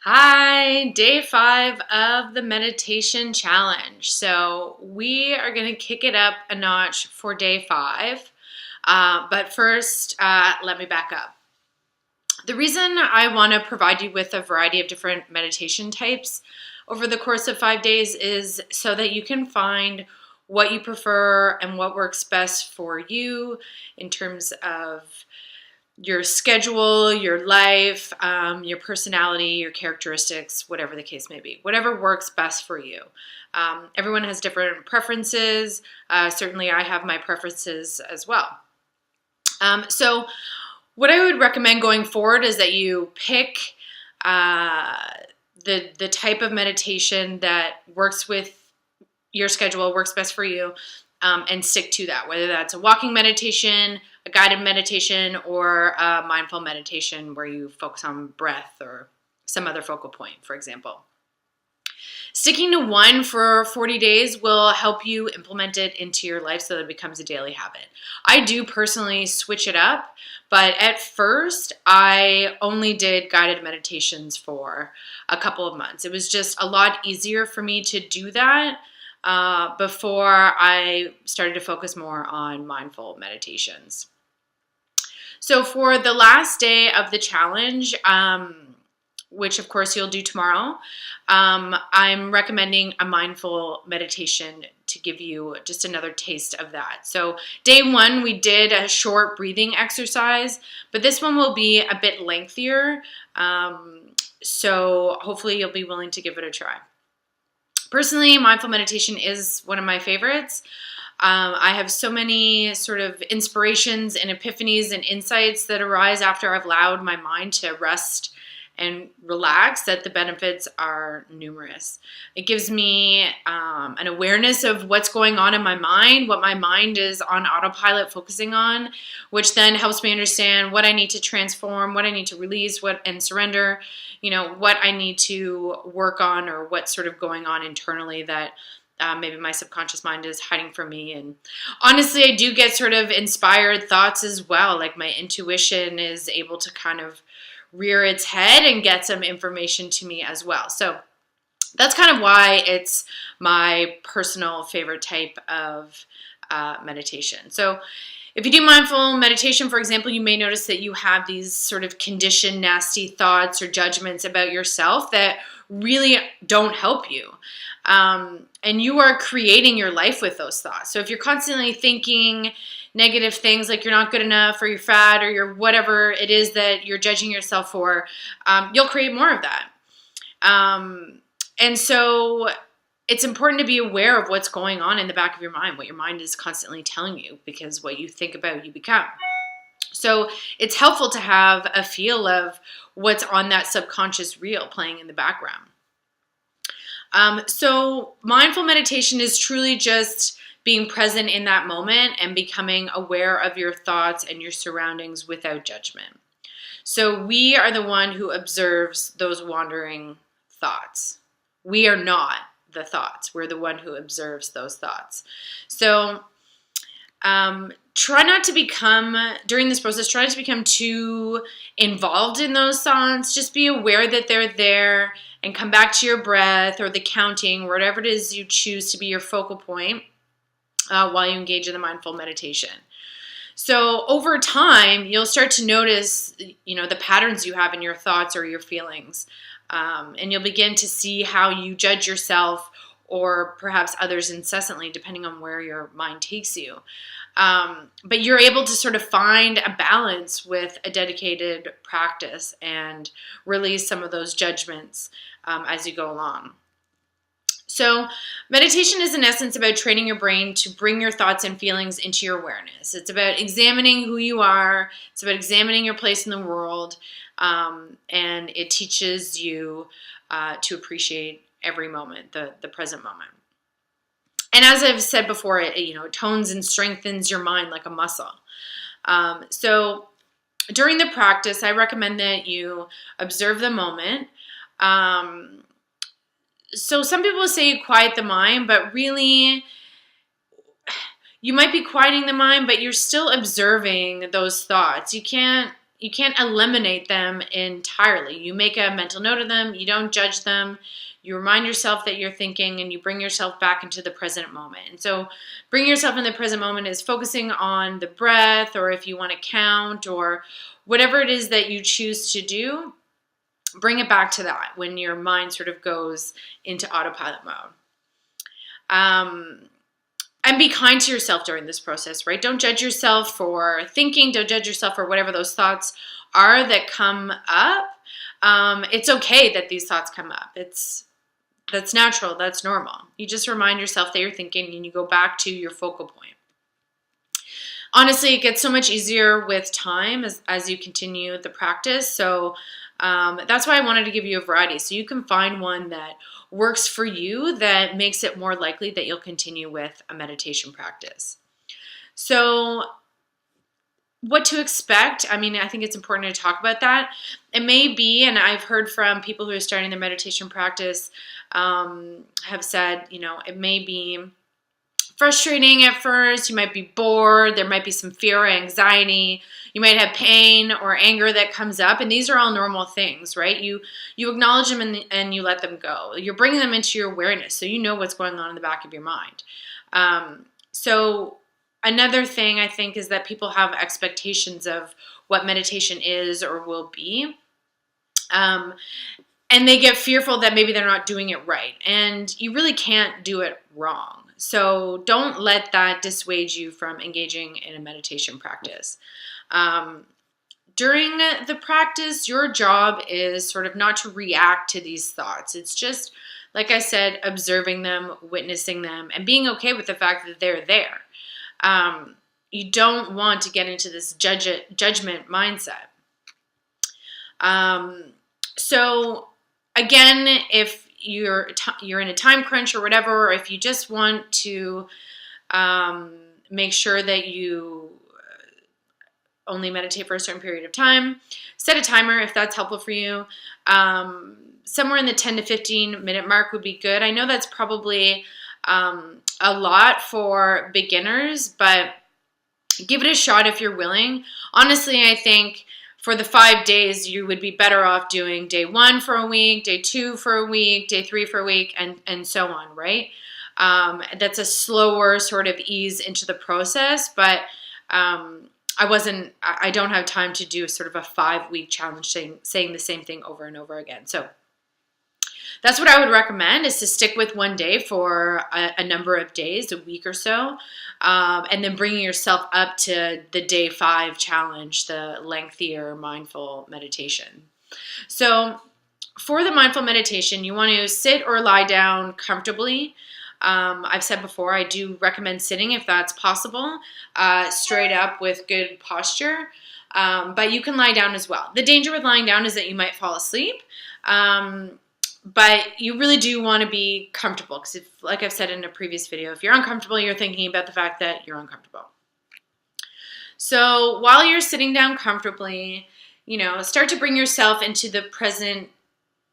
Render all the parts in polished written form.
Hi, day 5 of the meditation challenge. So we are going to kick it up a notch for day 5. But first, let me back up. The reason I want to provide you with a variety of different meditation types over the course of 5 days is so that you can find what you prefer and what works best for you in terms of your schedule, your life, your personality, your characteristics, whatever the case may be, whatever works best for you. Everyone has different preferences. Certainly I have my preferences as well. So what I would recommend going forward is that you pick the type of meditation that works with your schedule, works best for you, and stick to that, whether that's a walking meditation, a guided meditation, or a mindful meditation where you focus on breath or some other focal point, for example. Sticking to one for 40 days will help you implement it into your life so that it becomes a daily habit. I do personally switch it up, but at first I only did guided meditations for a couple of months. It was just a lot easier for me to do that before I started to focus more on mindful meditations. So for the last day of the challenge, which of course you'll do tomorrow, I'm recommending a mindful meditation to give you just another taste of that. So day 1, we did a short breathing exercise, but this one will be a bit lengthier. So hopefully you'll be willing to give it a try. Personally, mindful meditation is one of my favorites. I have so many sort of inspirations and epiphanies and insights that arise after I've allowed my mind to rest and relax that the benefits are numerous. It gives me an awareness of what's going on in my mind, what my mind is on autopilot focusing on, which then helps me understand what I need to transform, what I need to release, and surrender, what I need to work on or what's sort of going on internally that maybe my subconscious mind is hiding from me. And honestly, I do get sort of inspired thoughts as well. Like my intuition is able to kind of rear its head and get some information to me as well. So that's kind of why it's my personal favorite type of meditation. So if you do mindful meditation, for example, you may notice that you have these sort of conditioned, nasty thoughts or judgments about yourself that really don't help you. And you are creating your life with those thoughts. So if you're constantly thinking negative things like you're not good enough or you're fat or you're whatever it is that you're judging yourself for, you'll create more of that. And so it's important to be aware of what's going on in the back of your mind, what your mind is constantly telling you, because what you think about, you become. So it's helpful to have a feel of what's on that subconscious reel playing in the background. So mindful meditation is truly just being present in that moment and becoming aware of your thoughts and your surroundings without judgment. So we are the one who observes those wandering thoughts. We are not the thoughts. We're the one who observes those thoughts. So try not to become, during this process, try not to become too involved in those thoughts. Just be aware that they're there and come back to your breath or the counting, whatever it is you choose to be your focal point while you engage in the mindful meditation. So over time, you'll start to notice, the patterns you have in your thoughts or your feelings. And you'll begin to see how you judge yourself or perhaps others incessantly, depending on where your mind takes you. But you're able to sort of find a balance with a dedicated practice and release some of those judgments as you go along. So meditation is in essence about training your brain to bring your thoughts and feelings into your awareness. It's about examining who you are. It's about examining your place in the world. And it teaches you to appreciate every moment, the present moment. And as I've said before, it tones and strengthens your mind like a muscle. So during the practice, I recommend that you observe the moment. So some people say you quiet the mind, but really you might be quieting the mind, but you're still observing those thoughts. You can't, can't eliminate them entirely. You make a mental note of them, you don't judge them, you remind yourself that you're thinking, and you bring yourself back into the present moment. And so bringing yourself in the present moment is focusing on the breath, or if you want to count, or whatever it is that you choose to do, bring it back to that when your mind sort of goes into autopilot mode. And be kind to yourself during this process, right? Don't judge yourself for thinking. Don't judge yourself for whatever those thoughts are that come up. It's okay that these thoughts come up. That's natural. That's normal. You just remind yourself that you're thinking, and you go back to your focal point. Honestly, it gets so much easier with time as you continue the practice. So that's why I wanted to give you a variety, so you can find one that works for you, that makes it more likely that you'll continue with a meditation practice. So what to expect? I mean, I think it's important to talk about that. It may be, and I've heard from people who are starting their meditation practice have said, it may be frustrating at first. You might be bored. There might be some fear or anxiety. You might have pain or anger that comes up, and these are all normal things, right? You acknowledge them and you let them go. You're bringing them into your awareness, so you know what's going on in the back of your mind. So another thing I think is that people have expectations of what meditation is or will be, and they get fearful that maybe they're not doing it right, and you really can't do it wrong. So don't let that dissuade you from engaging in a meditation practice. During the practice, your job is sort of not to react to these thoughts. It's just, like I said, observing them, witnessing them, and being okay with the fact that they're there. You don't want to get into this judgment mindset. So again, if you're in a time crunch or whatever, or if you just want to make sure that you only meditate for a certain period of time, set a timer if that's helpful for you. Somewhere in the 10 to 15 minute mark would be good. I know that's probably a lot for beginners, but give it a shot if you're willing. Honestly, I think for the 5 days, you would be better off doing day 1 for a week, day 2 for a week, day 3 for a week, and so on, right? That's a slower sort of ease into the process, but I don't have time to do sort of a 5-week challenge saying the same thing over and over again. So that's what I would recommend, is to stick with 1 day for a number of days, a week or so, and then bringing yourself up to the day 5 challenge, the lengthier mindful meditation. So for the mindful meditation, you want to sit or lie down comfortably. I've said before, I do recommend sitting if that's possible, straight up with good posture, but you can lie down as well. The danger with lying down is that you might fall asleep, but you really do want to be comfortable, because like I've said in a previous video, if you're uncomfortable, you're thinking about the fact that you're uncomfortable. So while you're sitting down comfortably, start to bring yourself into the present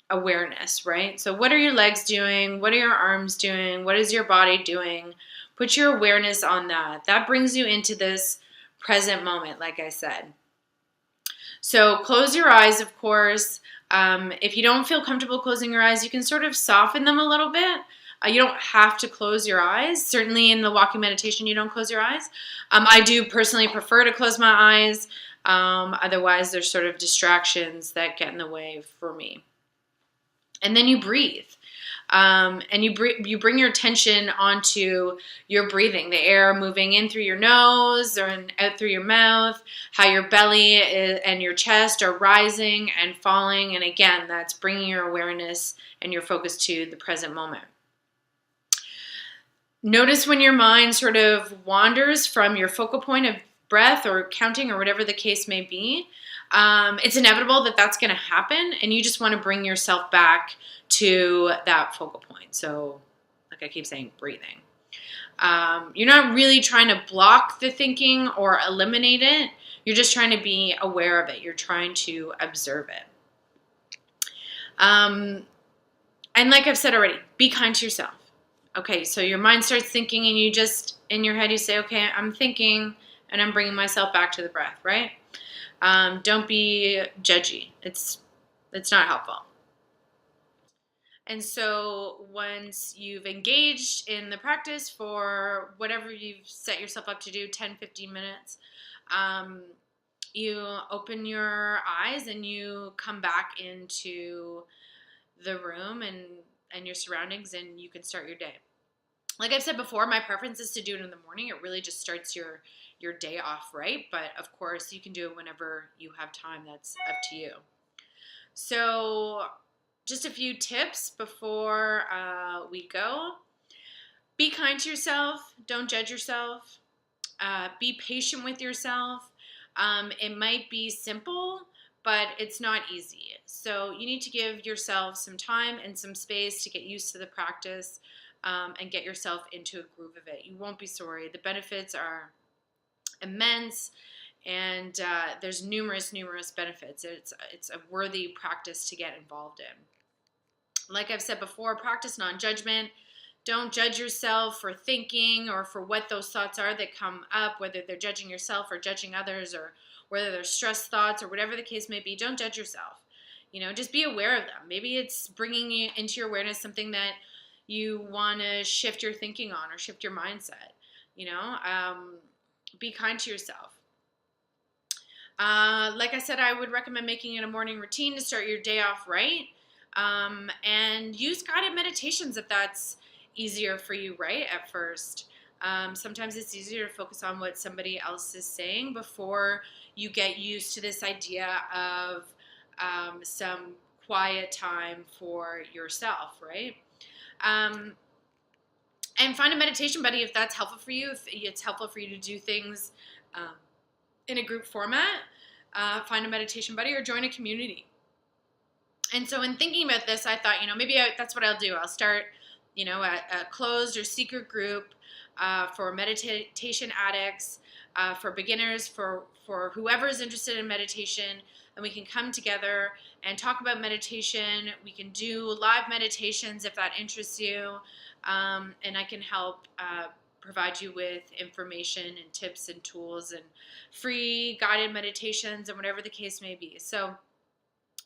awareness, right? So what are your legs doing? What are your arms doing? What is your body doing? Put your awareness on that. That brings you into this present moment, like I said. So close your eyes, of course. If you don't feel comfortable closing your eyes, you can sort of soften them a little bit. You don't have to close your eyes. Certainly in the walking meditation, you don't close your eyes. I do personally prefer to close my eyes. Otherwise, there's sort of distractions that get in the way for me. And then you breathe. And you bring your attention onto your breathing, the air moving in through your nose or out through your mouth, how your belly and your chest are rising and falling. And again, that's bringing your awareness and your focus to the present moment. Notice when your mind sort of wanders from your focal point of breath or counting or whatever the case may be. It's inevitable that that's going to happen, and you just want to bring yourself back to that focal point. So, like I keep saying, breathing. You're not really trying to block the thinking or eliminate it. You're just trying to be aware of it. You're trying to observe it. And like I've said already, be kind to yourself. Okay, so your mind starts thinking, and you just, in your head, you say, okay, I'm thinking, and I'm bringing myself back to the breath, right? Don't be judgy. It's not helpful. And so once you've engaged in the practice for whatever you've set yourself up to do, 10, 15 minutes, you open your eyes and you come back into the room and your surroundings, and you can start your day. Like I've said before, my preference is to do it in the morning. It really just starts your day off right. But of course, you can do it whenever you have time. That's up to you. So just a few tips before we go. Be kind to yourself. Don't judge yourself. Be patient with yourself. It might be simple, but it's not easy. So you need to give yourself some time and some space to get used to the practice and get yourself into a groove of it. You won't be sorry. The benefits are immense, and there's numerous benefits. It's a worthy practice to get involved in. Like I've said before, practice non-judgment. Don't judge yourself for thinking or for what those thoughts are that come up, whether they're judging yourself or judging others, or whether they're stress thoughts or whatever the case may be. Don't judge yourself. Just be aware of them. Maybe it's bringing into your awareness something that you want to shift your thinking on or shift your mindset. Be kind to yourself. Like I said, I would recommend making it a morning routine to start your day off right. And use guided meditations if that's easier for you right at first. Sometimes it's easier to focus on what somebody else is saying before you get used to this idea of some quiet time for yourself, right? And find a meditation buddy if that's helpful for you. If it's helpful for you to do things in a group format, find a meditation buddy or join a community. And so in thinking about this, I thought, maybe that's what I'll do. I'll start, a closed or secret group for meditation addicts, for beginners, for whoever is interested in meditation, and we can come together and talk about meditation. We can do live meditations if that interests you, and I can help provide you with information and tips and tools and free guided meditations and whatever the case may be. So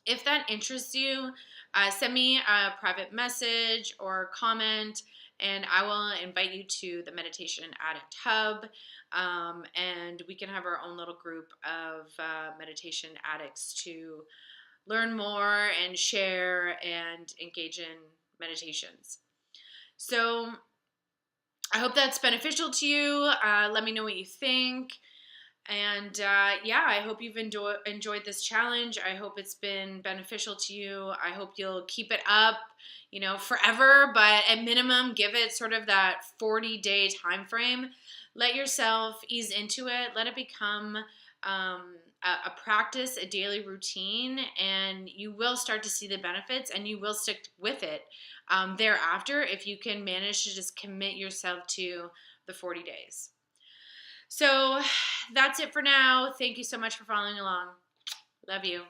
if that interests you, send me a private message or comment, and I will invite you to the Meditation Addict Hub, and we can have our own little group of meditation addicts to learn more and share and engage in meditations. So I hope that's beneficial to you. Let me know what you think. And I hope you've enjoyed this challenge. I hope it's been beneficial to you. I hope you'll keep it up, forever, but at minimum, give it sort of that 40-day time frame. Let yourself ease into it. Let it become a practice, a daily routine, and you will start to see the benefits, and you will stick with it thereafter if you can manage to just commit yourself to the 40 days. So that's it for now. Thank you so much for following along. Love you.